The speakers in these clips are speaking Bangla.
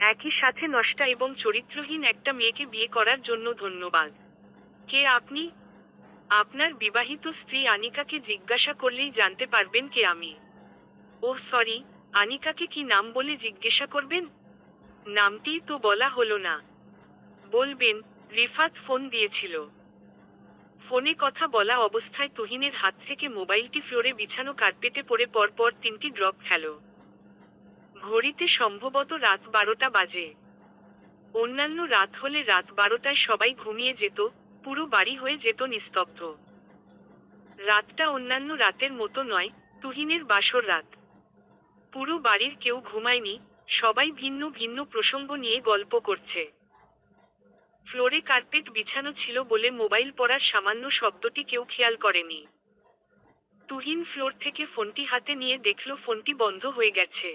একই সাথে নষ্টা এবং চরিত্রহীন একটা মেয়েকে বিয়ে করার জন্য ধন্যবাদ। কে আপনি? আপনার বিবাহিত স্ত্রী আনিকাকে জিজ্ঞাসা করলেই জানতে পারবেন কে আমি। ওহ সরি, আনিকাকে কি নাম বলে জিজ্ঞাসা করবেন? নামটিই তো বলা হলো না। বলবেন, রিফাত ফোন দিয়েছিল। ফোনে কথা বলা অবস্থায় তুহিনের হাত থেকে মোবাইলটি ফ্লোরে বিছানো কার্পেটে পড়ে পরপর 3টি ড্রপ খেল। ঘড়িতে সম্ভবত রাত 12টা বাজে। অন্যান্য রাত হলে রাত 12টায় সবাই ঘুমিয়ে যেত, পুরো বাড়ি হয়ে যেত নিস্তব্ধ। রাতটা অন্যান্য রাতের মতো নয়, তুহিনের বাসর রাত। পুরো বাড়ির কেউ ঘুমায়নি, সবাই ভিন্ন ভিন্ন প্রসঙ্গ নিয়ে গল্প করছে। ফ্লোরে কার্পেট বিছানো ছিল বলে মোবাইল পড়ার সামান্য শব্দটি কেউ খেয়াল করেনি। তুহিন ফ্লোর থেকে ফোনটি হাতে নিয়ে দেখল ফোনটি বন্ধ হয়ে গেছে।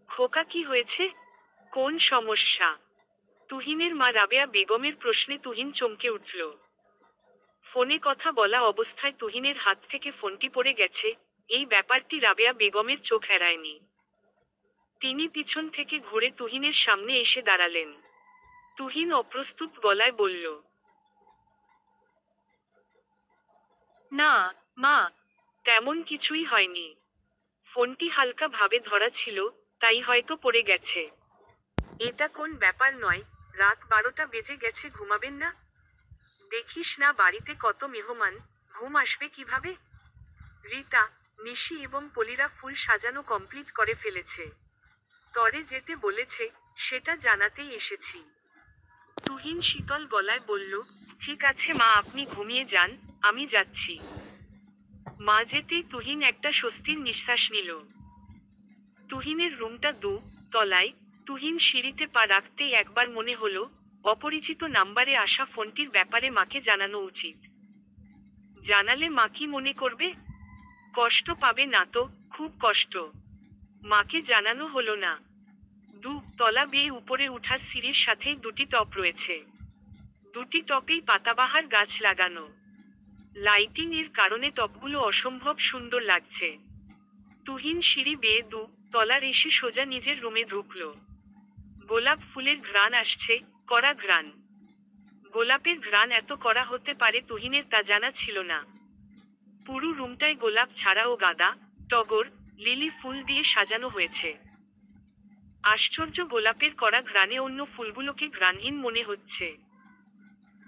খোকা কি হয়েছে? কোন সমস্যা? তুহিনের মা রাবেয়া বেগমের প্রশ্নে তুহিন চমকে উঠল। ফোনে কথা বলা অবস্থায় তুহিনের হাত থেকে ফোনটি পড়ে গেছে, এই ব্যাপারটি রাবেয়া বেগমের চোখ এড়ায়নি। তিনি পিছন থেকে ঘুরে তুহিনের সামনে এসে দাঁড়ালেন। তুহিন অপ্রস্তুত গলায় বলল, না, মা, তেমন কিছুই হয়নি। ফোনটি হালকা ভাবে ধরা ছিল, তাই হয়তো পড়ে গেছে। এটা কোন ব্যাপার নয়, রাত 12টা বেজে গেছে, ঘুমাবেন না? দেখিস না বাড়িতে কত মেহমান, ঘুম আসবে কিভাবে? রীতা, নিশি এবং পলিরা ফুল সাজানো কমপ্লিট করে ফেলেছে। তরে যেতে বলেছে, সেটা জানাতেই এসেছি। তুহিন শীতল গলায় বলল, ঠিক আছে মা, আপনি ঘুমিয়ে যান, আমি যাচ্ছি। মা যেতেই তুহিন একটা স্বস্তির নিঃশ্বাস নিল। তুহিনের রুমটা 2 তলায়। তুহিন সিঁড়িতে পা রাখতেই একবার মনে হলো, অপরিচিত নাম্বারে আসা ফোনটির ব্যাপারে মাকে জানানো উচিত। জানালে মা কি মনে করবে? কষ্ট পাবে না তো? খুব কষ্ট। মাকে জানানো হলো না। 2 তলা বেয়ে উপরে উঠার সিঁড়ির সাথেই 2টি টপ রয়েছে। 2টি টপেই পাতাবাহার গাছ লাগানো। লাইটিং এর কারণে টপগুলো অসম্ভব সুন্দর লাগছে। তুহিন সিঁড়ি বেয়ে 2 তলার এসে সোজা নিজের রুমে ঢুকল। গোলাপ ফুলের ঘ্রাণ আসছে, কড়া ঘ্রাণ। গোলাপের ঘ্রাণ এত কড়া হতে পারে তুহিনের তা জানা ছিল না। পুরো রুমটায় গোলাপ ছাড়াও গাঁদা, টগর, লিলি ফুল দিয়ে সাজানো হয়েছে। আশ্চর্য, গোলাপের কড়া ঘ্রাণে অন্য ফুলগুলোকে ঘ্রাণহীন মনে হচ্ছে।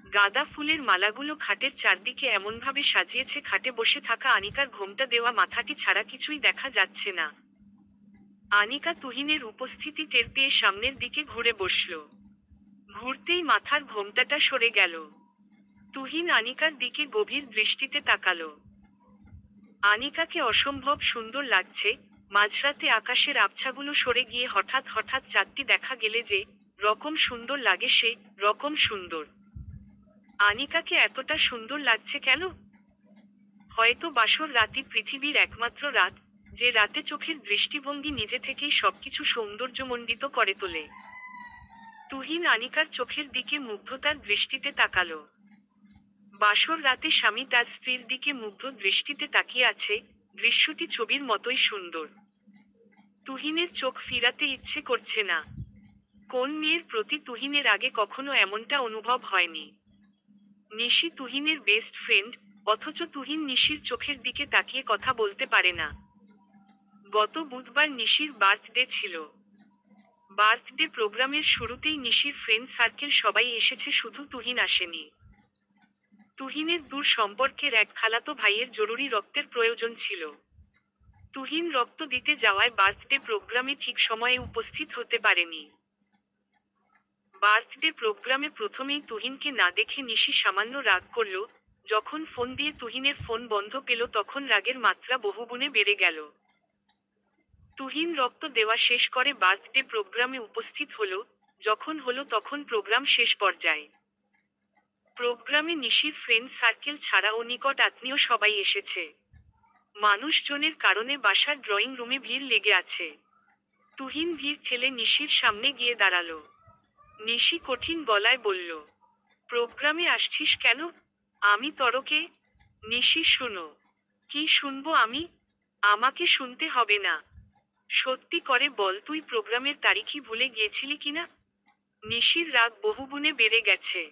গাঁদা ফুলের মালাগুলো খাটের চারদিকে এমনভাবে সাজিয়েছে খাটে বসে থাকা আনিকার ঘোমটা দেওয়া মাথাটি ছাড়া কিছুই দেখা যাচ্ছে না। আনিকা তুহিনের উপস্থিতি টের পেয়ে সামনের দিকে ঘুরে বসল। ঘুরতেই মাথার ঘোমটাটা সরে গেল। তুহিন আনিকার দিকে গভীর দৃষ্টিতে তাকালো। আনিকাকে অসম্ভব সুন্দর লাগছে। মাঝরাতে আকাশের আবছাগুলো সরে গিয়ে হঠাৎ হঠাৎ চাঁদটি দেখা গেলে যে রকম সুন্দর লাগে, সে রকম সুন্দর। আনিকাকে এতটা সুন্দর লাগছে কেন? হয়তো বাসর রাতই পৃথিবীর একমাত্র রাত, যে রাতে চোখের দৃষ্টিভঙ্গি নিজে থেকেই সবকিছু সৌন্দর্যমণ্ডিত করে তোলে। তুহিন আনিকার চোখের দিকে মুগ্ধতার দৃষ্টিতে তাকালো। বাসর রাতে স্বামী তার স্ত্রীর দিকে মুগ্ধ দৃষ্টিতে তাকিয়ে আছে, দৃশ্যটি ছবির মতোই সুন্দর। তুহিনের চোখ ফিরাতে ইচ্ছে করছে না। কোন মেয়ের প্রতি তুহিনের আগে কখনো এমনটা অনুভব হয়নি। নিশি তুহিনের বেস্ট ফ্রেন্ড, অথচ তুহিন নিশির চোখের দিকে তাকিয়ে কথা বলতে পারে না। গত বুধবার নিশির বার্থডে ছিল। বার্থডে প্রোগ্রামের শুরুতেই নিশির ফ্রেন্ড সার্কেল সবাই এসেছে, শুধু তুহিন আসেনি। তুহিনের দূর সম্পর্কের এক খালাতো ভাইয়ের জরুরি রক্তের প্রয়োজন ছিল। তুহিন রক্ত দিতে যাওয়ায় বার্থডে প্রোগ্রামে ঠিক সময়ে উপস্থিত হতে পারেনি। বার্থডে প্রোগ্রামে প্রথমেই তুহিনকে না দেখে নিশি সামান্য রাগ করল। যখন ফোন দিয়ে তুহিনের ফোন বন্ধ পেল তখন রাগের মাত্রা বহুগুণে বেড়ে গেল। তুহিন রক্ত দেওয়া শেষ করে বার্থডে প্রোগ্রামে উপস্থিত হলো। যখন হলো তখন প্রোগ্রাম শেষ পর্যায়ে। প্রোগ্রামে নিশির ফ্রেন্ড সার্কেল ছাড়াও নিকট আত্মীয় সবাই এসেছে। মানুষজনের কারণে বাসার ড্রয়িং রুমে ভিড় লেগে আছে। তুহিন ভিড় ঠেলে নিশির সামনে গিয়ে দাঁড়ালো। নিশি কঠিন গলায় বলল, প্রোগ্রামে আসছিস কেন? আমি তরকে। নিশি, শুনো। কি শুনবো আমি? আমাকে শুনতে হবে না। সত্যি করে বল, তুই প্রোগ্রামের তারিখই ভুলে গিয়েছিলি কিনা? নিশির রাগ বহুগুণে বেড়ে গেছে।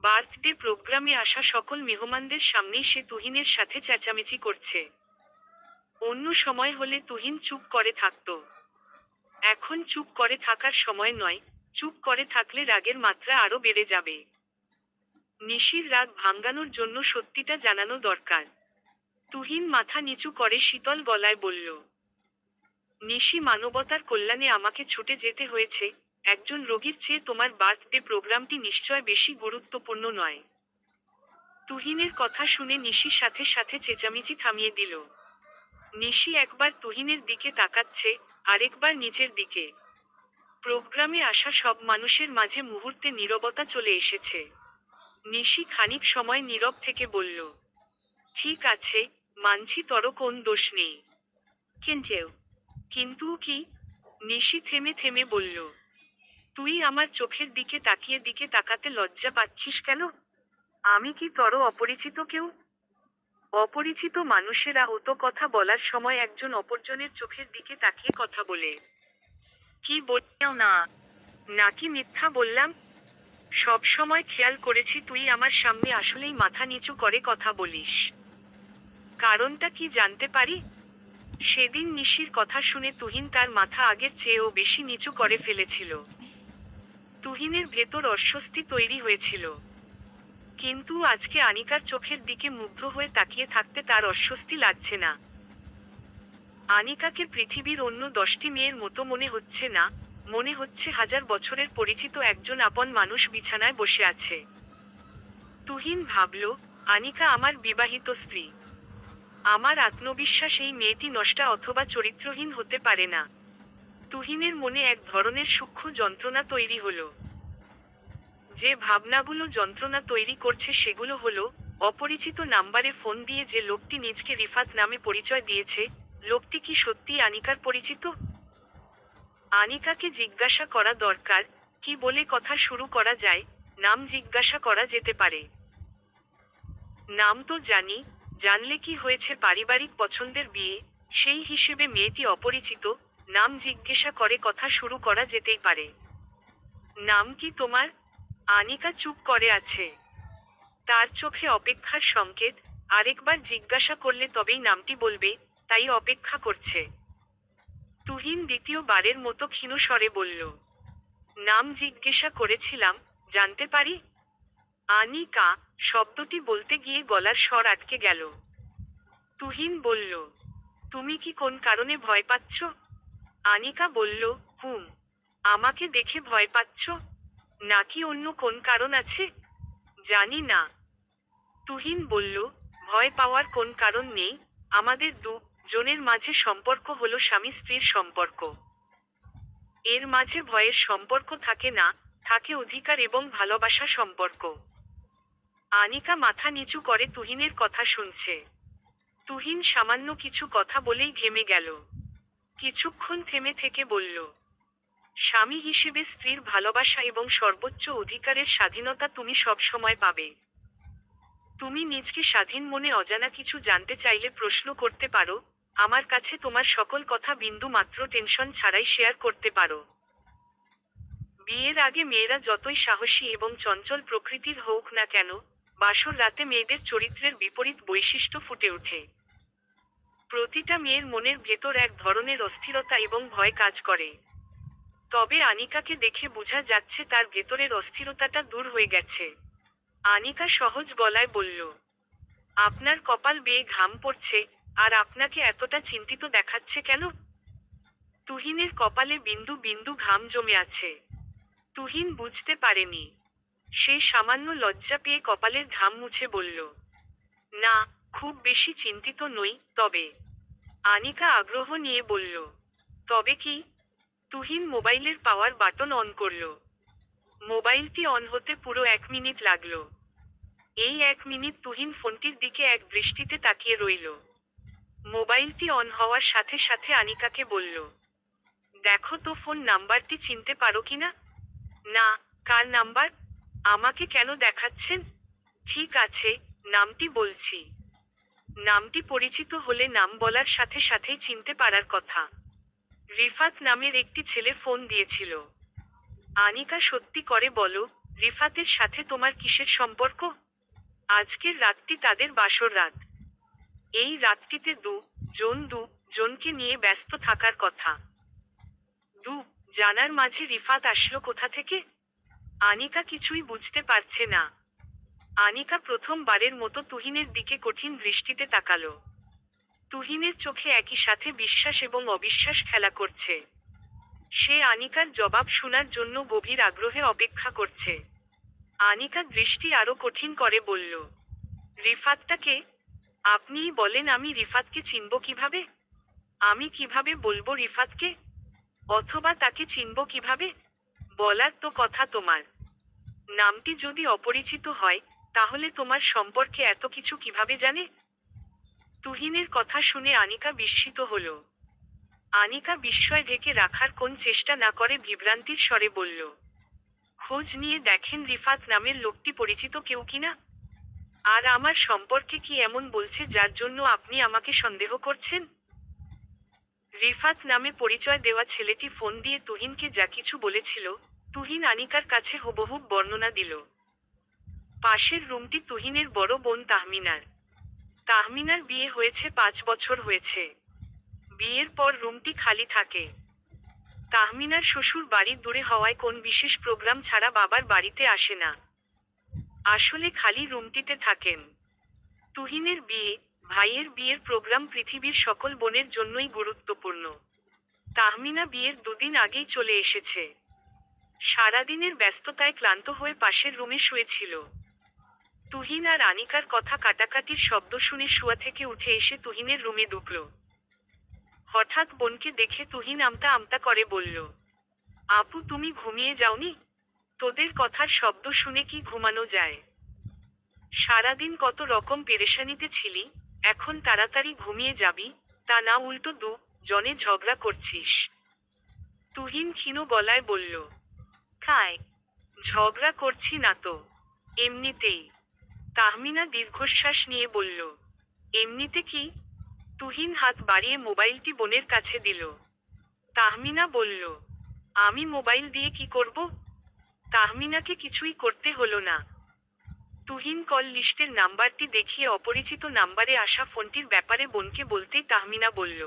বার্থডে প্রোগ্রামে আসা সকল মেহমানদের সামনেই সে তুহিনের সাথে চেঁচামেচি করছে। অন্য সময় হলে তুহিন চুপ করে থাকতো। এখন চুপ করে থাকার সময় নয়, চুপ করে থাকলে রাগের মাত্রা আরো বেড়ে যাবে। নিশির রাগ ভাঙানোর জন্য সত্যিটা জানানো দরকার। তুহিন মাথা নিচু করে শীতল গলায় বলল, নিশি, মানবতার কল্যাণে আমাকে ছুটে যেতে হয়েছে, একজন রোগীর চেয়ে তোমার বার্থডে প্রোগ্রামটি নিশ্চয় বেশি গুরুত্বপূর্ণ নয়। তুহিনের কথা শুনে নিশি সাথে সাথে চেঁচামেচি থামিয়ে দিল। নিশি একবার তুহিনের দিকে তাকাচ্ছে, আরেকবার নিচের দিকে। প্রোগ্রামে আসা সব মানুষের মাঝে মুহূর্তে নীরবতা চলে এসেছে। নিশি খানিক সময় নীরব থেকে বলল, ঠিক আছে, মানছি তোর কোন দোষ নেই। কিন্তু কি? নিশি থেমে থেমে বলল, তুই আমার চোখের দিকে তাকাতে লজ্জা পাচ্ছিস কেন? আমি কি তোর অপরিচিত কেউ? অপরিচিত মানুষেরা অত কথা বলার সময় একজন অপরজনের চোখের দিকে তাকিয়ে কথা বলে। কি বললেও না? নাকি মিথ্যা বললাম? সব সময় খেয়াল করেছি তুই আমার সামনে আসলেই মাথা নিচু করে কথা বলিস। কারণটা কি জানতে পারি? সেদিন নিশির কথা শুনে তুহিন তার মাথা আগের চেয়েও বেশি নিচু করে ফেলেছিল। তুহিনের ভেতর অস্বস্তি তৈরি হয়েছিল। কিন্তু আজকে আনিকার চোখের দিকে মুগ্ধ হয়ে তাকিয়ে থাকতে তার অস্বস্তি লাগছে না। আনিকাকে পৃথিবীর অন্য 10টি মেয়ের মতো মনে হচ্ছে না, মনে হচ্ছে হাজার বছরের পরিচিত একজন আপন মানুষ বিছানায় বসে আছে। তুহিন ভাবল, আনিকা আমার বিবাহিত স্ত্রী। আমার আত্মবিশ্বাস এই মেয়েটি নষ্টা অথবা চরিত্রহীন হতে পারে না। তুহিনের মনে এক ধরনের সূক্ষ্ম যন্ত্রণা তৈরি হলো। যে ভাবনাগুলো যন্ত্রণা তৈরি করছে সেগুলো হলো, অপরিচিত নাম্বারে ফোন দিয়ে যে লোকটি নিজকে রিফাত নামে পরিচয় দিয়েছে, লোকটি কি সত্যিই আনিকার পরিচিত? আনিকাকে জিজ্ঞাসা করা দরকার, কি বলে কথা শুরু করা যায়। নাম জিজ্ঞাসা করা যেতে পারে। নাম তো জানি, জানলে কি হয়েছে, পারিবারিক পছন্দের বিয়ে, সেই হিসেবে মেয়েটি অপরিচিত, নাম জিজ্ঞাসা করে কথা শুরু করা যেতেই পারে। নাম কি তোমার? আনিকা চুপ করে আছে। তার চোখে অপেক্ষার সংকেত, আরেকবার জিজ্ঞাসা করলে তবেই নামটি বলবে, তাই অপেক্ষা করছে। তুহিন দ্বিতীয়বারের মতো ক্ষীণ স্বরে বলল, নাম জিজ্ঞাসা করেছিলাম, জানতে পারি? আনিকা শব্দটি বলতে গিয়ে গলার স্বর আটকে গেল। তুহিন বলল, তুমি কি কোন কারণে ভয় পাচ্ছ? আনিকা বলল, হুম। আমাকে দেখে ভয় পাচ্ছ? নাকি অন্য কোন কারণ আছে? জানি না। তুহিন বলল, ভয় পাওয়ার কোন কারণ নেই, আমাদের জনের মাঝে সম্পর্ক হলো স্বামী স্ত্রীর সম্পর্ক। এর মাঝে ভয়ের সম্পর্ক থাকে না, থাকে অধিকার এবং ভালোবাসা সম্পর্ক। আনিকা মাথা নিচু করে তুহিনের কথা শুনছে। তুহিন সামান্য কিছু কথা বলেই ঘেমে গেল। কিছুক্ষণ থেমে থেকে বলল, স্বামী হিসেবে স্ত্রীর ভালোবাসা এবং সর্বোচ্চ অধিকারের স্বাধীনতা তুমি সব সময় পাবে। তুমি নিজকে স্বাধীন মনে অজানা কিছু জানতে চাইলে প্রশ্ন করতে পারো, আমার কাছে তোমার সকল কথা বিন্দু মাত্র টেনশন ছাড়াই শেয়ার করতে পারো। বিয়ের আগে মেয়েরা যতই সাহসী এবং চঞ্চল প্রকৃতির হোক না কেন, বাসর রাতে মেয়েদের চরিত্রের বিপরীত বৈশিষ্ট্য ফুটে ওঠে। প্রতিটা মেয়ের মনের ভেতর এক ধরনের অস্থিরতা এবং ভয় কাজ করে। তবে আনিকাকে দেখে বোঝা যাচ্ছে তার ভেতরের অস্থিরতাটা দূর হয়ে গেছে। আনিকা সহজ গলায় বলল, আপনার কপাল বেয়ে ঘাম পড়ছে, আর আপনাকে এতটা চিন্তিত দেখাচ্ছে কেন? তুহিনের কপালে বিন্দু বিন্দু ঘাম জমে আছে। তুহিন বুঝতে পারেনি। সে সামান্য লজ্জা পেয়ে কপালের ঘাম মুছে বলল, না, খুব বেশি চিন্তিত নই, তবে। আনিকা আগ্রহ নিয়ে বলল, তবে কি? তুহিন মোবাইলের পাওয়ার বাটন অন করল। মোবাইলটি অন হতে পুরো 1 মিনিট লাগল। এই 1 মিনিট তুহিন ফোনটির দিকে এক দৃষ্টিতে তাকিয়ে রইল। মোবাইলটি অন হওয়ার সাথে সাথে আনিকাকে বলল, দেখো তো ফোন নাম্বারটি চিনতে পারো কিনা? না। কার নাম্বার? আমাকে কেন দেখাচ্ছেন? ঠিক আছে, নামটি বলছি। নামটি পরিচিত হলে নাম বলার সাথে সাথেই চিনতে পারার কথা। রিফাত নামের একটি ছেলে ফোন দিয়েছিল। আনিকা, সত্যি করে বলো, রিফাতের সাথে তোমার কিসের সম্পর্ক? আজকের রাতটি তাদের বাসর রাত। এই রাতটিতে জনকে নিয়ে ব্যস্ত থাকার কথা। দু জানার মাঝে রিফাত আসলো কোথা থেকে? আনিকা কিছুই বুঝতে পারছে না। আনিকা প্রথমবারের মতো তুহিনের দিকে কঠিন দৃষ্টিতে তাকালো। তুহিনের চোখে একই সাথে বিশ্বাস এবং অবিশ্বাস খেলা করছে। সে আনিকার জবাব শোনার জন্য গভীর আগ্রহে অপেক্ষা করছে। আনিকা দৃষ্টি আরো কঠিন করে বলল, রিফাতটা কে? আপনিই বলেন, আমি রিফাতকে চিনব কিভাবে? আমি কিভাবে বলবো রিফাতকে? অথবা তাকে চিনব কিভাবে? বলার তো কথা তোমার। নামটি যদি অপরিচিত হয়, তাহলে তোমার সম্পর্কে এত কিছু কিভাবে জানে? তুহিনের কথা শুনে আনিকা বিস্মিত হলো। আনিকা বিস্ময় ঢেকে রাখার কোন চেষ্টা না করে বিভ্রান্তির স্বরে বলল, খোঁজ নিয়ে দেখেন রিফাত নামের লোকটি পরিচিত কেউ কিনা। আর আমার সম্পর্কে কি এমন বলছে যার জন্য আপনি আমাকে সন্দেহ করছেন? রিফাত নামে পরিচয় দেওয়া ছেলেটি ফোন দিয়ে তুহিনকে যা কিছু বলেছিল, তুহিন আনিকার কাছে হুবহু বর্ণনা দিল। পাশের রুমটি তুহিনের বড় বোন তাহমিনার। তাহমিনার বিয়ে হয়েছে 5 বছর হয়েছে। বিয়ের পর রুমটি খালি থাকে। তাহমিনার শ্বশুর বাড়ি দূরে হওয়ায় কোন বিশেষ প্রোগ্রাম ছাড়া বাবার বাড়িতে আসে না। আসলে খালি রুমটিতে থাকেন। তুহিনের বিয়ে, ভাইয়ের বিয়ের প্রোগ্রাম পৃথিবীর সকল বোনের জন্যই গুরুত্বপূর্ণ। তাহমিনা বিয়ের 2 দিন আগেই চলে এসেছে। সারাদিনের ব্যস্ততায় ক্লান্ত হয়ে পাশের রুমে শুয়েছিল। তুহিন আর আনিকার কথা কাটাকাটির শব্দ শুনে শুয়া থেকে উঠে এসে তুহিনের রুমে ঢুকল। হঠাৎ বোনকে দেখে তুহিন আমতা আমতা করে বলল, আপু, তুমি ঘুমিয়ে যাওনি? তোদের কথার শব্দ শুনে কি ঘুমানো যায়? সারাদিন কত রকম পেরেশানিতে ছিলি, এখন তাড়াতাড়ি ঘুমিয়ে যাবি, তা না উল্টো জনে ঝগড়া করছিস। তুহিন ক্ষীণ গলায় বলল, খায়, ঝগড়া করছি না তো, এমনিতেই। তাহমিনা দীর্ঘশ্বাস নিয়ে বলল, এমনিতে কি? তুহিন হাত বাড়িয়ে মোবাইলটি বোনের কাছে দিল। তাহমিনা বলল, আমি মোবাইল দিয়ে কি করব? তাহমিনাকে কিছুই করতে হলো না। তুহিন কল লিস্টের নাম্বারটি দেখিয়ে অপরিচিত নাম্বারে আসা ফোনটির ব্যাপারে বোনকে বলতেই তাহমিনা বলল,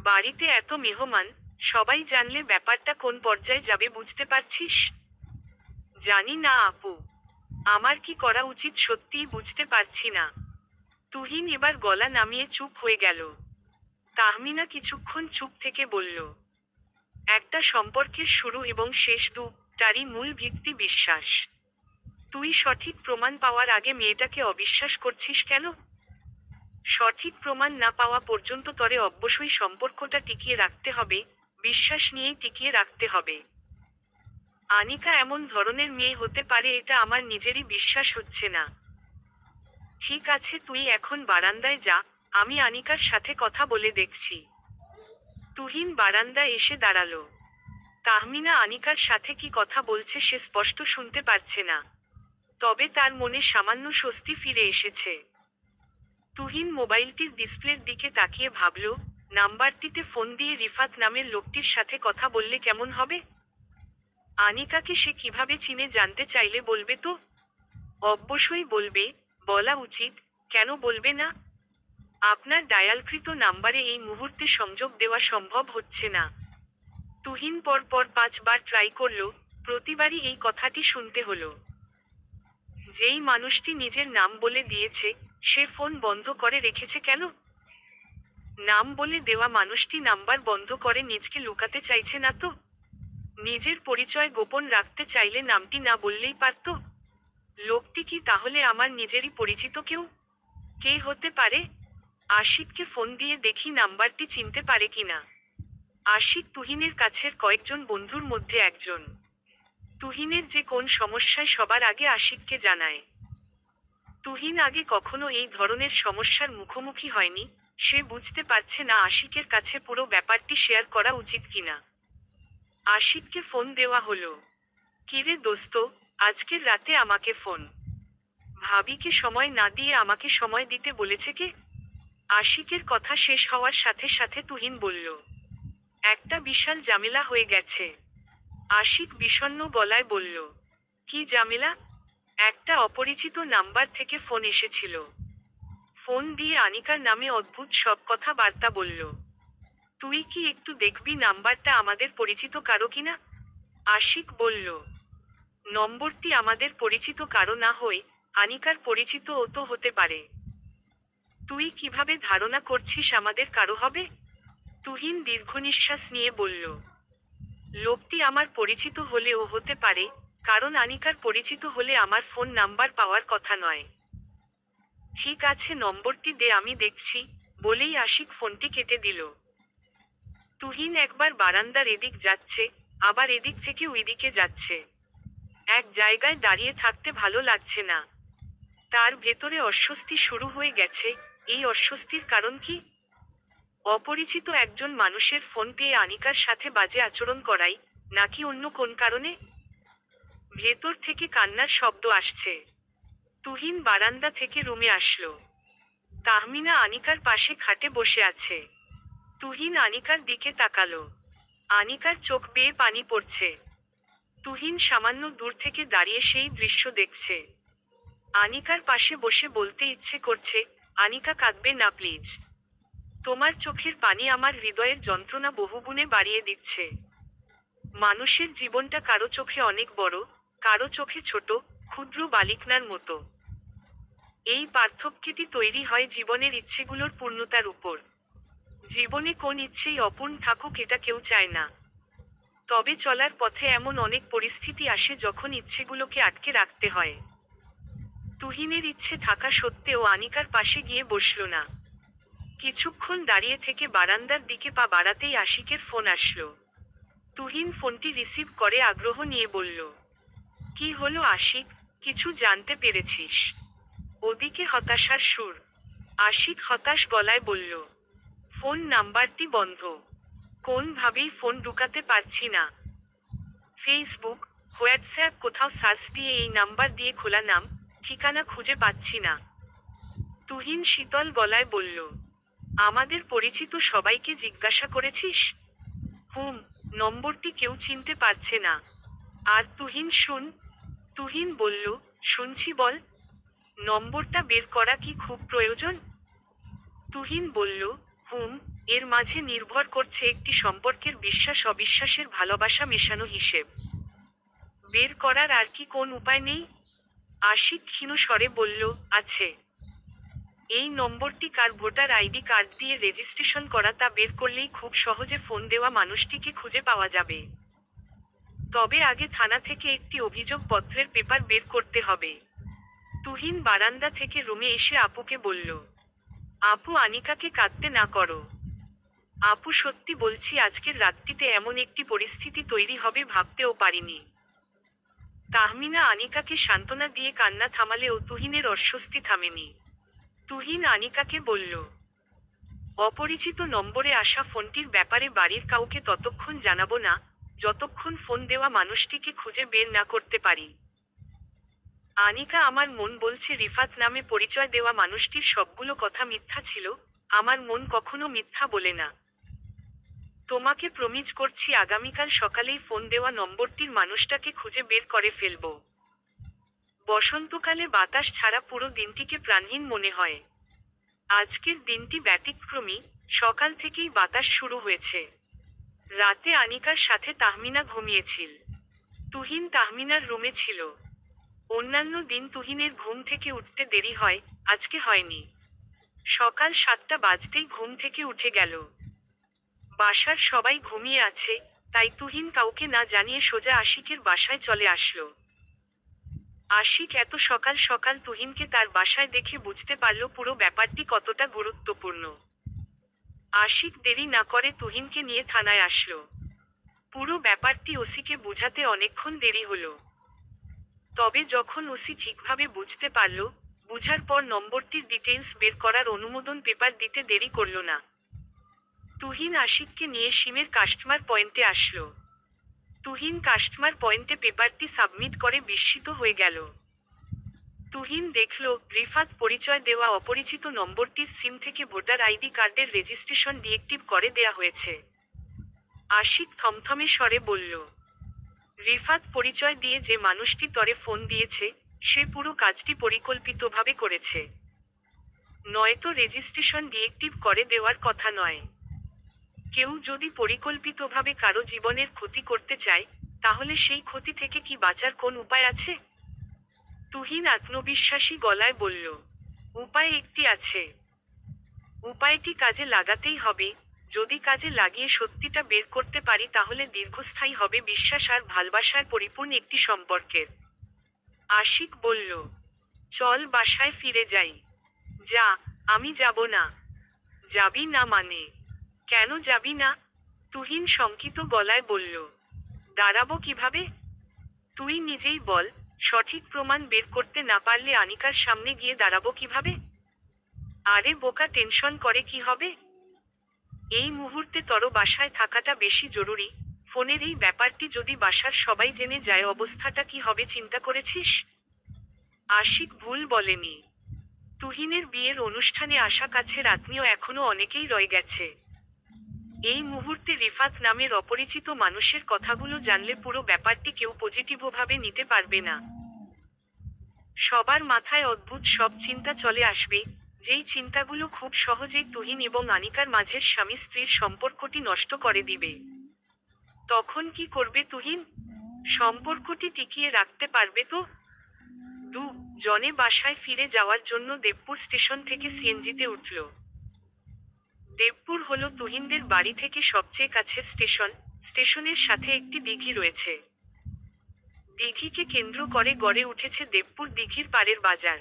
বাড়িতে এত মেহমান, সবাই জানলে ব্যাপারটা কোন পর্যায়ে যাবে বুঝতে পারছিস? জানি না আপু, আমার কি করা উচিত সত্যিই বুঝতে পারছি না। তুহিন এবার গলা নামিয়ে চুপ হয়ে গেল। তাহমিনা কিছুক্ষণ চুপ থেকে বলল, একটা সম্পর্কের শুরু এবং শেষ দুটারই মূল ভিত্তি বিশ্বাস। তুই সঠিক প্রমাণ পাওয়ার আগে মেয়েটাকে অবিশ্বাস করছিস কেন? সঠিক প্রমাণ না পাওয়া পর্যন্ত তরে অবশ্যই সম্পর্কটা টিকিয়ে রাখতে হবে, বিশ্বাস নিয়েই টিকিয়ে রাখতে হবে। আনিকা এমন ধরনের মেয়ে হতে পারে এটা আমার নিজেরই বিশ্বাস হচ্ছে না। ঠিক আছে, তুই এখন বারান্দায় যা, আমি আনিকার সাথে কথা বলে দেখছি। তুহিন বারান্দায় এসে দাঁড়ালো। তাহমিনা আনিকার সাথে কি কথা বলছে সে স্পষ্ট শুনতে পারছে না। তবে তার মনে সামান্য স্বস্তি ফিরে এসেছে। তুহিন মোবাইলটির ডিসপ্লের দিকে তাকিয়ে ভাবল, নাম্বারটিতে ফোন দিয়ে রিফাত নামের লোকটির সাথে কথা বললে কেমন হবে? আনিকাকে সে কিভাবে চিনে জানতে চাইলে বলবে তো? অবশ্যই বলবে, বলা উচিত, কেন বলবে না? আপনার ডায়ালকৃত নাম্বারে এই মুহূর্তে সংযোগ দেওয়া সম্ভব হচ্ছে না। তুহিন পরপর 5 বার ট্রাই করল, প্রতিবারই এই কথাটি শুনতে হলো। যেই মানুষটি নিজের নাম বলে দিয়েছে, সে ফোন বন্ধ করে রেখেছে কেন? নাম বলে দেওয়া মানুষটি নাম্বার বন্ধ করে নিজকে লুকাতে চাইছে না তো? নিজের পরিচয় গোপন রাখতে চাইলে নামটি না বললেই পারত। লোকটি কি তাহলে আমার নিজেরই পরিচিত কেউ? কে হতে পারে? আশিককে ফোন দিয়ে দেখি নাম্বারটি চিনতে পারে কিনা। আশিক তুহিনের কাছের কয়েকজন বন্ধুর মধ্যে একজন। তুহিনের যে কোন সমস্যায় সবার আগে আশিককে জানায়। তুহিন আগে কখনো এই ধরনের সমস্যার মুখোমুখি হয়নি, সে বুঝতে পারছে না আশিকের কাছে পুরো ব্যাপারটি শেয়ার করা উচিত কিনা। আশিককে ফোন দেওয়া হলো। কিরে দোস্ত, আজকের রাতে আমাকে ফোন? ভাবিকে সময় না দিয়ে আমাকে সময় দিতে বলেছে কে? আশিকের কথা শেষ হওয়ার সাথে সাথে তুহিন বলল, একটা বিশাল ঝামেলা হয়ে গেছে। আশিক বিষণ্ণ গলায় বলল। কি ঝামেলা? একটা অপরিচিত নাম্বার থেকে ফোন এসেছিল। ফোন দিয়ে আনিকার নামে অদ্ভুত সব কথা বার্তা বলল। তুই কি একটু দেখবি নাম্বারটা আমাদের পরিচিত কারো কিনা? আশিক বলল। নম্বরটি আমাদের পরিচিত কারো না হয়ে আনিকার পরিচিত ও তো হতে পারে। তুই কিভাবে ধারণা করছিস আমাদের কারো হবে? তুহিন দীর্ঘনিশ্বাস নিয়ে বলল। লোকটি আমার পরিচিত হলেও হতে পারে, কারণ আনিকার পরিচিত হলে আমার ফোন নাম্বার পাওয়ার কথা নয়। ঠিক আছে, নম্বরটি দে, আমি দেখছি, বলেই আশিক ফোনটি কেটে দিল। তুহিন একবার বারান্দার এদিক যাচ্ছে, আবার এদিক থেকে ওইদিকে যাচ্ছে। এক জায়গায় দাঁড়িয়ে থাকতে ভালো লাগছে না। তার ভেতরে অস্বস্তি শুরু হয়ে গেছে। এই অস্বস্তির কারণ কি? অপরিচিত একজন মানুষের ফোন পেয়ে আনিকার সাথে বাজে আচরণ করাই, নাকি অন্য কোন কারণে? ভেতর থেকে কান্নার শব্দ আসছে। তুহিন বারান্দা থেকে রুমে আসলো। তাহমিনা আনিকার পাশে খাটে বসে আছে। তুহিন আনিকার দিকে তাকালো। আনিকার চোখ বেয়ে পানি পড়ছে। তুহিন সামান্য দূর থেকে দাঁড়িয়ে সেই দৃশ্য দেখছে। আনিকার পাশে বসে বলতে ইচ্ছে করছে, আনিকা, কাঁদবে না প্লিজ। তোমার চোখের পানি আমার হৃদয়ের যন্ত্রণা বহুগুণে বাড়িয়ে দিচ্ছে। মানুষের জীবনটা কারো চোখে অনেক বড়, কারো চোখে ছোট, ক্ষুদ্র বালিকনার মতো। এই পার্থক্যটি তৈরি হয় জীবনের ইচ্ছেগুলোর পূর্ণতার উপর। জীবনে কোন ইচ্ছেই অপূর্ণ থাকুক এটা কেউ চায় না। তবে চলার পথে এমন অনেক পরিস্থিতি আসে যখন ইচ্ছেগুলোকে আটকে রাখতে হয়। তুহিনের ইচ্ছে থাকা সত্ত্বেও আনিকার পাশে গিয়ে বসল না। কিছুক্ষণ দাঁড়িয়ে থেকে বারান্দার দিকে পা বাড়াতেই আশিকের ফোন আসলো। তুহিন ফোনটি রিসিভ করে আগ্রহ নিয়ে বলল। কি হলো আশিক, কিছু জানতে পেরেছিস? ওদিকে হতাশার সুর। আশিক হতাশ গলায় বলল। ফোন নাম্বারটি বন্ধ। কোনভাবেই ফোন ঢুকাতে পারছি না। ফেসবুক, হোয়াটসঅ্যাপ কোথাও সার্চ দিয়ে এই নাম্বার দিয়ে খোলা নাম, ঠিকানা খুঁজে পাচ্ছি না। তুহিন শীতল গলায় বলল। আমাদের পরিচিত সবাইকে জিজ্ঞাসা করেছিস? হুম, নম্বরটি কেউ চিনতে পারছে না। আর তুহিন শুন। তুহিন বলল, শুনছি, বল। নম্বরটা বের করা কি খুব প্রয়োজন? তুহিন বলল, হুম, এর মাঝে নির্ভর করছে একটি সম্পর্কের বিশ্বাস অবিশ্বাসের ভালোবাসা মেশানো হিসেব। বের করার আর কি কোন উপায় নেই? আশিক ক্ষীণ স্বরে বলল, আছে। এই নম্বরটি কার ভোটার আইডি কার্ড দিয়ে রেজিস্ট্রেশন করা তা বের করলেই খুব সহজে ফোন দেওয়া মানুষটিকে খুঁজে পাওয়া যাবে। তবে আগে থানা থেকে একটি অভিযোগ পত্রের পেপার বের করতে হবে। তুহিন বারান্দা থেকে রুমে এসে আপুকে বলল। আপু, আনিকাকে কাঁদতে না করো। আপু, সত্যি বলছি, আজকের রাতটিতে এমন একটি পরিস্থিতি তৈরি হবে ভাবতেও পারিনি। তাহমিনা আনিকাকে সান্ত্বনা দিয়ে কান্না থামালেও তুহিনের অস্বস্তি থামেনি। তুহিন আনিকাকে বলল। অপরিচিত নম্বরে আসা ফোনটির ব্যাপারে বাড়ির কাউকে ততক্ষণ জানাবো না, যতক্ষণ ফোন দেওয়া মানুষটিকে খুঁজে বের না করতে পারি। আনিকা, আমার মন বলছে রিফাত নামে পরিচয় দেওয়া মানুষটির সবগুলো কথা মিথ্যা ছিল, আমার মন কখনো মিথ্যা বলে না। তোমাকে প্রমিজ করছি আগামীকাল সকালেই ফোন দেওয়া নম্বরটির মানুষটাকে খুঁজে বের করে ফেলব। বসন্তকালে বাতাস ছাড়া পুরো দিনটিকে প্রাণহীন মনে হয়। আজকের দিনটি ব্যতিক্রমী, সকাল থেকেই বাতাস শুরু হয়েছে। রাতে আনিকার সাথে তাহমিনা ঘুমিয়েছিল। তুহিন তাহমিনার রুমে ছিল। অন্যান্য দিন তুহিনের ঘুম থেকে উঠতে দেরি হয়, আজকে হয়নি। সকাল 7টা বাজতেই ঘুম থেকে উঠে গেল। বাসার সবাই ঘুমিয়ে আছে, তাই তুহিন কাউকে না জানিয়ে সোজা আশিকের বাসায় চলে আসলো। আশিক এত সকাল সকাল তুহিনকে তার বাসায় দেখে বুঝতে পারল পুরো ব্যাপারটি কতটা গুরুত্বপূর্ণ। আশিক দেরি না করে তুহিনকে নিয়ে থানায় আসলো। পুরো ব্যাপারটি ওসিকে বুঝাতে অনেকক্ষণ দেরি হলো। তবে যখন ওসি ঠিকভাবে বুঝতে পারল, বুঝার পর নম্বরটির ডিটেইলস বের করার অনুমোদন পেপার দিতে দেরি করল না। তুহিন আশিককে নিয়ে সিমের কাস্টমার পয়েন্টে আসলো। তুহিন কাস্টমার পয়েন্টে পেপারটি সাবমিট করে বিস্মিত হয়ে গেল। তুহিন দেখল, রিফাত পরিচয় দেওয়া অপরিচিত নম্বরটির সিম থেকে ভোটার আইডি কার্ডের রেজিস্ট্রেশন ডিএক্টিভ করে দেয়া হয়েছে। আশিক থমথমে স্বরে বলল। রিফাত পরিচয় দিয়ে যে মানুষটি তরে ফোন দিয়েছে, সে পুরো কাজটি পরিকল্পিতভাবে করেছে। নয়তো রেজিস্ট্রেশন ডিএক্টিভ করে দেওয়ার কথা নয়। কেউ যদি পরিকল্পিতভাবে কারো জীবনের ক্ষতি করতে চায়, তাহলে সেই ক্ষতি থেকে কি বাঁচার কোন উপায় আছে? তুহিন আত্মবিশ্বাসী গলায় বলল, উপায় একটি আছে। উপায়টি কাজে লাগাতেই হবে। যদি কাজে লাগিয়ে সত্যিটা বের করতে পারি তাহলে দীর্ঘস্থায়ী হবে বিশ্বাস আর ভালোবাসার পরিপূর্ণ একটি সম্পর্কের। আশিক বলল, চল বাসায় ফিরে যাই। যা। আমি যাব না। যাবি না মানে? কেন যাবি না? তুহিন শঙ্কিত গলায় বলল, দাঁড়াবো কিভাবে? তুই নিজেই বল। সঠিক প্রমাণ বের করতে না পারলে আনিকার সামনে গিয়ে দাঁড়াবো কিভাবে? আরে বোকা, টেনশন করে কি হবে? এই মুহূর্তে তোর বাসায় থাকাটা বেশি জরুরি। ফোনের এই ব্যাপারটি যদি বাসার সবাই জেনে যায় অবস্থাটা কি হবে চিন্তা করেছিস? আশিক ভুল বলেনি। তুহিনের বিয়ের অনুষ্ঠানে আসা কাছের আত্মীয় এখনো অনেকেই রয়ে গেছে। এই মুহূর্তে রিফাত নামের অপরিচিত মানুষের কথাগুলো জানলে পুরো ব্যাপারটি কেউ পজিটিভভাবে নিতে পারবে না। সবার মাথায় অদ্ভুত সব চিন্তা চলে আসবে, যেই চিন্তাগুলো খুব সহজেই তুহিন এবং আনিকার মাঝের স্বামী স্ত্রীর সম্পর্কটি নষ্ট করে দিবে। তখন কি করবে তুহিন? সম্পর্কটি টিকিয়ে রাখতে পারবে তো? জনে বাসায় ফিরে যাওয়ার জন্য দেবপুর স্টেশন থেকে সিএনজিতে উঠল। দেবপুর হলো তুহিনদের বাড়ি থেকে সবচেয়ে কাছের স্টেশন। স্টেশনের সাথে একটি দিঘি রয়েছে। দিঘিকে কেন্দ্র করে গড়ে উঠেছে দেবপুর দিঘির পাড়ের বাজার।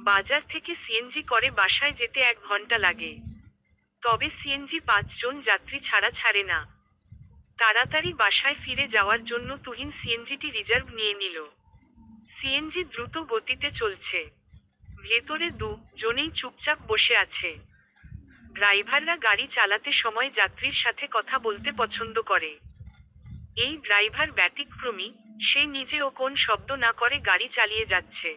বাজার থেকে সিএনজি করে বাসায় যেতে 1 ঘন্টা লাগে। তবে সিএনজি 5 জন যাত্রী ছাড়া ছাড়ে না। তাড়াতাড়ি বাসায় ফিরে যাওয়ার জন্য তুহিন সিএনজিটি রিজার্ভ নিয়ে নিল। সিএনজি দ্রুত গতিতে চলছে। ভেতরে 2 জনেই চুপচাপ বসে আছে। ড্রাইভাররা গাড়ি চালাতে সময় যাত্রীর সাথে কথা বলতে পছন্দ করে। এই ড্রাইভার ব্যতিক্রমী, সে নিজেও কোন শব্দ না করে গাড়ি চালিয়ে যাচ্ছে।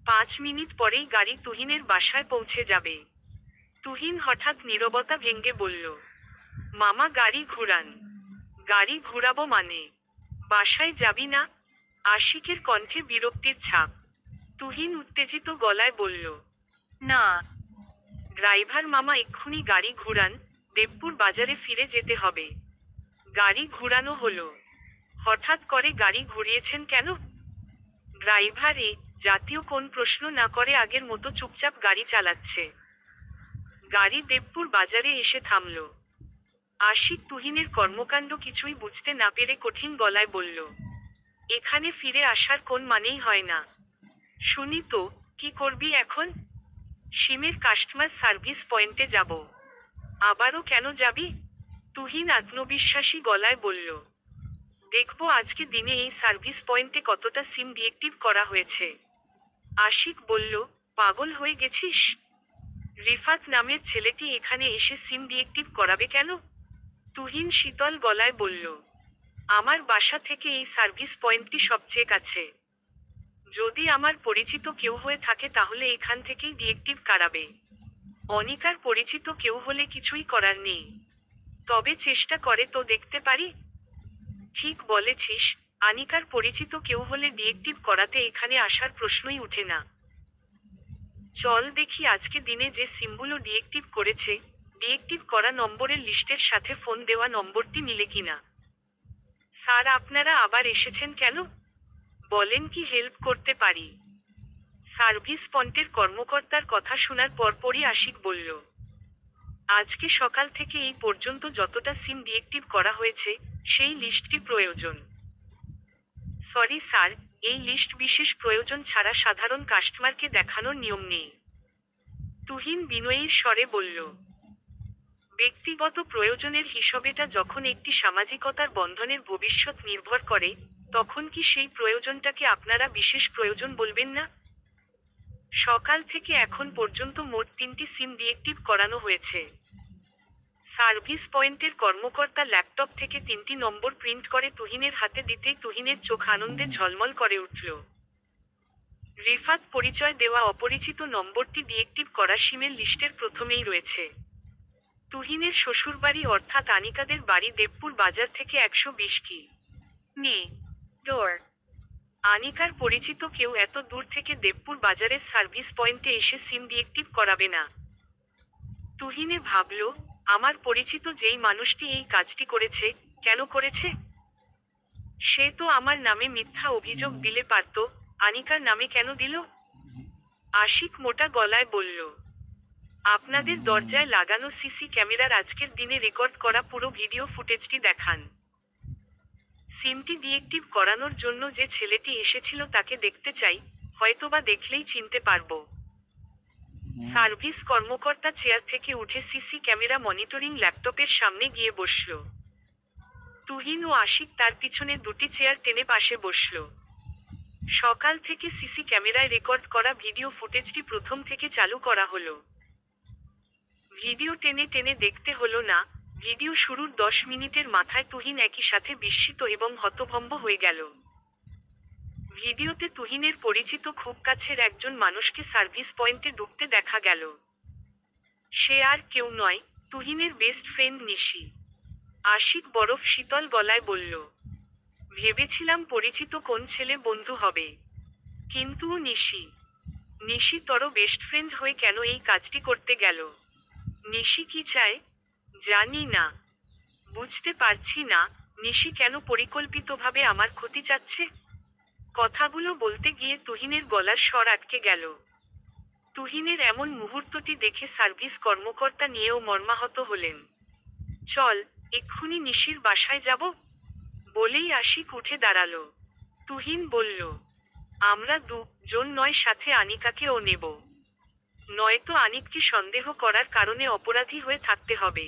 5 মিনিট পরেই গাড়ি তুহিনের বাসায় পৌঁছে যাবে। তুহিন হঠাৎ নীরবতা ভেঙে বলল, মামা গাড়ি ঘুরান। গাড়ি ঘুরাবো মানে? বাসায় যাবি না? আশিকের কণ্ঠে বিরক্তির ছাপ। তুহিন উত্তেজিত গলায় বলল, না। ড্রাইভার মামা এক্ষুনি গাড়ি ঘুরান, দেবপুর বাজারে ফিরে যেতে হবে। গাড়ি ঘুরানো হলো। হঠাৎ করে গাড়ি ঘুরিয়েছেন কেন? ড্রাইভার জাতীয় কোন প্রশ্ন না করে আগের মতো চুপচাপ গাড়ি চালাচ্ছে। গাড়ি দেবপুর বাজারে এসে থামল। আশিক তুহিনের কর্মকাণ্ড কিছুই বুঝতে না পেরে কঠিন গলায় বলল, এখানে ফিরে আসার কোন মানেই হয় না। শুনি তো, কি করবি এখন? সিমের কাস্টমার সার্ভিস পয়েন্টে যাব। আবারও কেন যাবি? তুহিন আত্মবিশ্বাসী গলায় বলল, দেখব আজকে দিনে এই সার্ভিস পয়েন্টে কতটা সিম ডিএক্টিভ করা হয়েছে। আশিক বলল, পাগল হয়ে গেছিস? রিফাত নামের ছেলেটি এখানে এসে সিম ডিএক্টিভ করাবে কেন? তুহিন শীতল গলায় বলল, আমার বাসা থেকে এই সার্ভিস পয়েন্টটি সবচেয়ে কাছে। যদি আমার পরিচিত কেউ হয়ে থাকে তাহলে এখান থেকেই ডিএক্টিভ করাবে। অনিকার পরিচিত কেউ হলে কিছুই করার নেই। তবে চেষ্টা করে তো দেখতে পারি। ঠিক বলেছিস, আনিকার পরিচিত কেউ হলে ডিএক্টিভ করাতে এখানে আসার প্রশ্নই উঠে না। চল দেখি আজকে দিনে যে সিমগুলো ডিএক্টিভ করেছে, ডিএক্টিভ করা নম্বরের লিস্টের সাথে ফোন দেওয়া নম্বরটি মিলে কিনা। স্যার, আপনারা আবার এসেছেন কেন? বলেন, কি হেল্প করতে পারি? সার্ভিস পয়েন্টের কর্মকর্তার কথা শোনার পরপরই আশিক বলল, আজকে সকাল থেকে এই পর্যন্ত যতটা সিম ডিএক্টিভ করা হয়েছে, সেই লিস্টটি প্রয়োজন। সরি স্যার, এই লিস্ট বিশেষ প্রয়োজন ছাড়া সাধারণ কাস্টমারকে দেখানোর নিয়ম নেই। তুহিন বিনয়ীর স্বরে বলল, ব্যক্তিগত প্রয়োজনের হিসবেটা যখন একটি সামাজিকতার বন্ধনের ভবিষ্যৎ নির্ভর করে, তখন কি সেই প্রয়োজনটাকে আপনারা বিশেষ প্রয়োজন বলবেন না? সকাল থেকে এখন পর্যন্ত মোট 3টি সিম ডিএক্টিভ করানো হয়েছে। সার্ভিস পয়েন্টের কর্মকর্তা ল্যাপটপ থেকে 3টি নম্বর প্রিন্ট করে তুহিনের হাতে দিতেই তুহিনের চোখ আনন্দে ঝলমল করে উঠল। রিফাত পরিচয় দেওয়া অপরিচিত নম্বরটি ডিএক্টিভ করা সিমের লিস্টের প্রথমেই রয়েছে। তুহিনের শ্বশুরবাড়ি অর্থাৎ আনিকাদের বাড়ি দেবপুর বাজার থেকে 120 মি. দূর। আনিকার পরিচিত কেউ এত দূর থেকে দেবপুর বাজারের সার্ভিস পয়েন্টে এসে সিম ডিএক্টিভ করাবে না। তুহিনে ভাবল, আমার পরিচিত যেই মানুষটি এই কাজটি করেছে, কেন করেছে? সে তো আমার নামে মিথ্যা অভিযোগ দিলে পারত, আনিকার নামে কেন দিল? আশিক মোটা গলায় বলল, আপনাদের দরজায় লাগানো সিসি ক্যামেরার আজকের দিনে রেকর্ড করা পুরো ভিডিও ফুটেজটি দেখান। সিমটি ডিএক্টিভ করানোর জন্য যে ছেলেটি এসেছিল তাকে দেখতে চাই, হয়তোবা দেখলেই চিনতে পারবো। সার্ভিস কর্মকর্তা চেয়ার থেকে উঠে সিসি ক্যামেরা মনিটরিং ল্যাপটপের সামনে গিয়ে বসল। তুহিন ও আশিক তার পিছনে দুটি চেয়ার টেনে পাশে বসল। সকাল থেকে সিসি ক্যামেরায় রেকর্ড করা ভিডিও ফুটেজটি প্রথম থেকে চালু করা হলো। ভিডিও টেনে টেনে দেখতে হলো না, ভিডিও শুরুর 10 মিনিটের মাথায় তুহিন একই সাথে বিস্মিত এবং হতভম্ব হয়ে গেল। ভিডিওতে তুহিনের পরিচিত খুব কাছের একজন মানুষকে সার্ভিস পয়েন্টে ঢুকতে দেখা গেল। সে আর কেউ নয়, তুহিনের বেস্ট ফ্রেন্ড নিশি। আশিক বরফ শীতল গলায় বলল, ভেবেছিলাম পরিচিত কোন ছেলে বন্ধু হবে, কিন্তু নিশি। নিশি তোর বেস্ট ফ্রেন্ড হয়ে কেন এই কাজটি করতে গেল? নিশি কি চায়? জানি না, বুঝতে পারছি না, নিশি কেন পরিকল্পিতভাবে আমার ক্ষতি চাচ্ছে? কথাগুলো বলতে গিয়ে তুহিনের গলার স্বর আটকে গেল। তুহিনের এমন মুহূর্তটি দেখে সার্ভিস কর্মকর্তা নিয়েও মর্মাহত হলেন। চল, এক্ষুনি নিশির বাসায় যাব, বলেই আশিক উঠে দাঁড়ালো। তুহিন বলল, আমরা দুজন নয়, সাথে আনিকাকেও নেব। নয়তো আনিককে সন্দেহ করার কারণে অপরাধী হয়ে থাকতে হবে।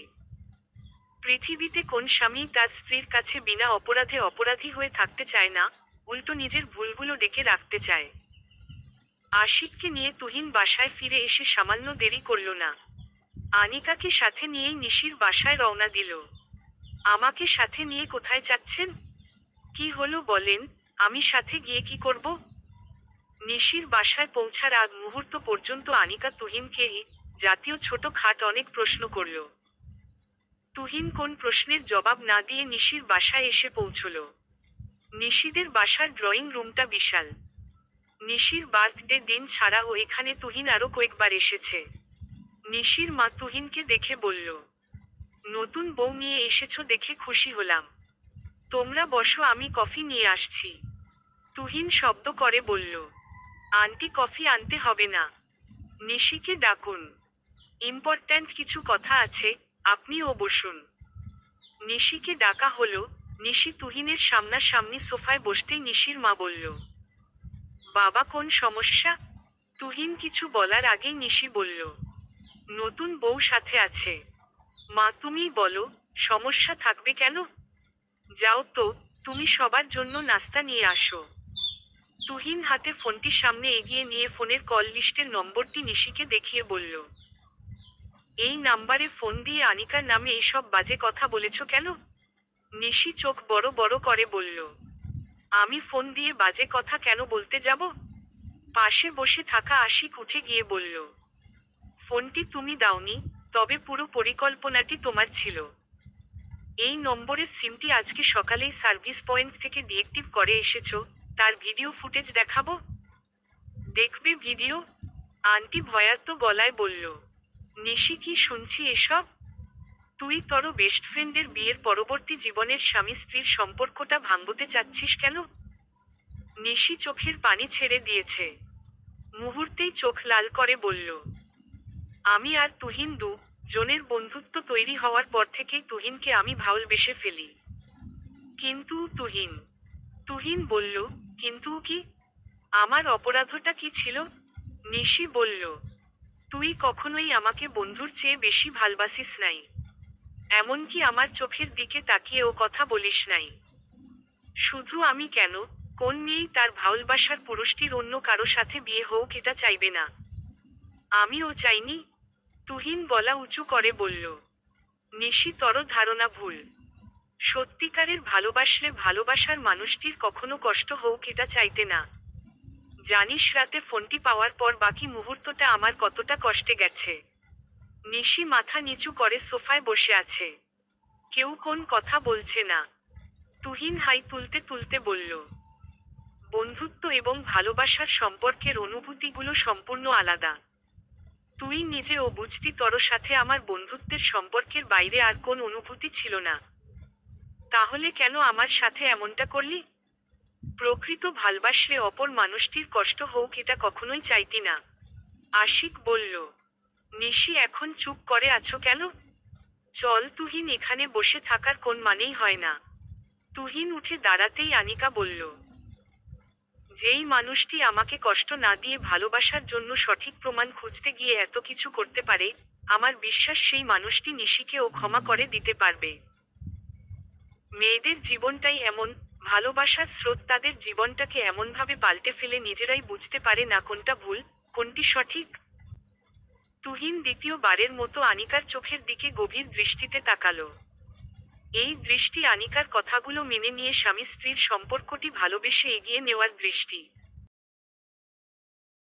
পৃথিবীতে কোন স্বামী তার স্ত্রীর কাছে বিনা অপরাধে অপরাধী হয়ে থাকতে চায় না, উল্টো নিজের ভুলগুলো ডেকে রাখতে চায়। আশিককে নিয়ে তুহিন বাসায় ফিরে এসে সামান্য দেরি করল না। আনিকাকে সাথে নিয়েই নিশির বাসায় রওনা দিল। আমাকে সাথে নিয়ে কোথায় যাচ্ছেন? কি হলো বলেন, আমি সাথে গিয়ে কি করব? নিশির বাসায় পৌঁছার আগ মুহূর্ত পর্যন্ত আনিকা তুহিনকে জাতীয় ছোটখাট অনেক প্রশ্ন করল। তুহিন কোন প্রশ্নের জবাব না দিয়ে নিশির বাসায় এসে পৌঁছল। নিশিদের বাসার ড্রয়িং রুমটা বিশাল। নিশির বার্থডে দিন ছাড়াও এখানে তুহিন আরও কয়েকবার এসেছে। নিশির মা তুহিনকে দেখে বলল, নতুন বউ নিয়ে এসেছো দেখে খুশি হলাম। তোমরা বসো, আমি কফি নিয়ে আসছি। তুহিন শব্দ করে বলল, আন্টি কফি আনতে হবে না, নিশিকে ডাকুন, ইম্পর্ট্যান্ট কিছু কথা আছে, আপনিও বসুন। নিশিকে ডাকা হলো। নিশি তুহিনের সামনাসামনি সোফায় বসতেই নিশির মা বলল, বাবা কোন সমস্যা? তুহিন কিছু বলার আগেই নিশি বলল, নতুন বউ সাথে আছে। মা তুমিই বলো, সমস্যা থাকবে কেন? যাও তো, তুমি সবার জন্য নাস্তা নিয়ে আসো। তুহিন হাতে ফোনটি সামনে এগিয়ে নিয়ে ফোনের কল লিস্টের নম্বরটি নিশিকে দেখিয়ে বলল, এই নাম্বারে ফোন দিয়ে আনিকার নামে এইসব বাজে কথা বলেছ কেন? নিশি চোখ বড় বড় করে বলল, আমি ফোন দিয়ে বাজে কথা কেন বলতে যাব? পাশে বসে থাকা আশিক উঠে গিয়ে বলল, ফোনটি তুমি দাওনি, তবে পুরো পরিকল্পনাটি তোমার ছিল। এই নম্বরের সিমটি আজকে সকালেই সার্ভিস পয়েন্ট থেকে ডিএক্টিভ করে এসেছো, তার ভিডিও ফুটেজ দেখাবো? দেখবে ভিডিও? আন্টি ভয়ার্ত গলায় বলল, নিশি কি শুনছি এসব? তুই তোর বেস্ট ফ্রেন্ডের বিয়ের পরবর্তী জীবনের স্বামী স্ত্রীর সম্পর্কটা ভাঙতে চাচ্ছিস কেন? নিশি চোখের পানি ছেড়ে দিয়েছে। মুহূর্তেই চোখ লাল করে বলল, আমি আর তুহিন জনের বন্ধুত্ব তৈরি হওয়ার পর থেকেই তুহিনকে আমি ভালোবেসে ফেলি। কিন্তু তুহিন বলল, কিন্তু কি? আমার অপরাধটা কি ছিল? নিশি বলল, তুই কখনোই আমাকে বন্ধুর চেয়ে বেশি ভালবাসিস নাই। এমনকি আমার চোখের দিকে তাকিয়েও কথা বলিস নাই। শুধু আমি কেন, কোন মেয়েই তার ভালোবাসার পুরুষটির অন্য কারো সাথে বিয়ে হোক এটা চাইবে না? আমিও চাইনি। তুহিন গলা উঁচু করে বলল, নিশি তোর ধারণা ভুল। সত্যিকারের ভালোবাসলে ভালোবাসার মানুষটির কখনো কষ্ট হোক এটা চাইতে না। জানিস রাতে ফোনটি পাওয়ার পর বাকি মুহূর্তটা আমার কতটা কষ্টে গেছে? নিশি মাথা নিচু করে সোফায় বসে আছে। কেউ কোন কথা বলছে না। তুহিন হাই তুলতে তুলতে বলল, বন্ধুত্ব এবং ভালোবাসার সম্পর্কের অনুভূতিগুলো সম্পূর্ণ আলাদা। তুই নিজেও বুঝতি তোর সাথে আমার বন্ধুত্বের সম্পর্কের বাইরে আর কোন অনুভূতি ছিল না। তাহলে কেন আমার সাথে এমনটা করলি? প্রকৃত ভালবাসলে অপর মানুষটির কষ্ট হোক এটা কখনোই চাইতি না। আশিক বলল। নিশি এখন চুপ করে আছো কেন? চল, তুহিন এখানে বসে থাকার কোন মানেই হয় না। তুহিন উঠে দাঁড়াতেই আনিকা বলল, যেই মানুষটি আমাকে কষ্ট না দিয়ে ভালোবাসার জন্য সঠিক প্রমাণ খুঁজতে গিয়ে এত কিছু করতে পারে, আমার বিশ্বাস সেই মানুষটি নিশিকেও ক্ষমা করে দিতে পারবে। মেয়েদের জীবনটাই এমন, ভালোবাসার স্রোত তাদের জীবনটাকে এমনভাবে পাল্টে ফেলে নিজেরাই বুঝতে পারে না কোনটা ভুল, কোনটি সঠিক। তুহিন দ্বিতীয়বারের মতো আনিকার চোখের দিকে গভীর দৃষ্টিতে তাকালো। এই দৃষ্টি আনিকার কথাগুলো মেনে নিয়ে স্বামী স্ত্রীর সম্পর্কটি ভালোবেসে এগিয়ে নেওয়ার দৃষ্টি।